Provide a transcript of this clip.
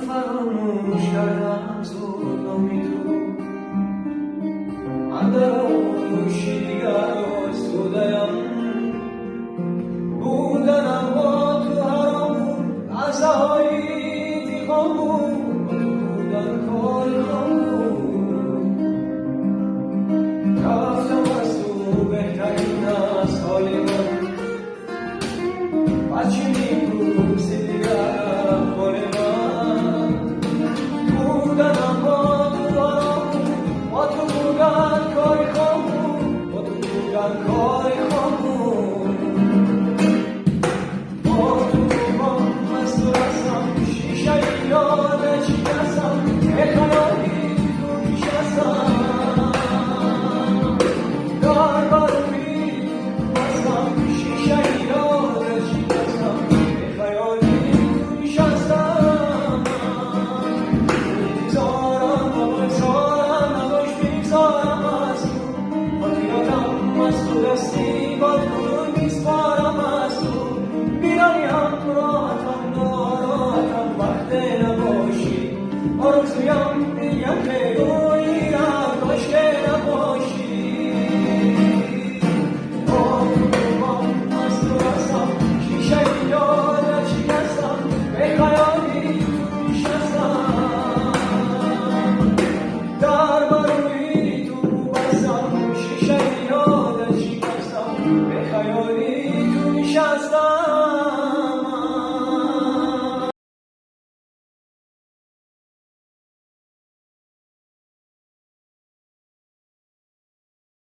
فراموش کردم تو نمیدون من در آغوشی دیگر آسوده‌ام بودنم با تو حرام لحظه هایی دیگام بود با تو بودن کاری خام بود رفتم از تو بهترین از حالی من بچه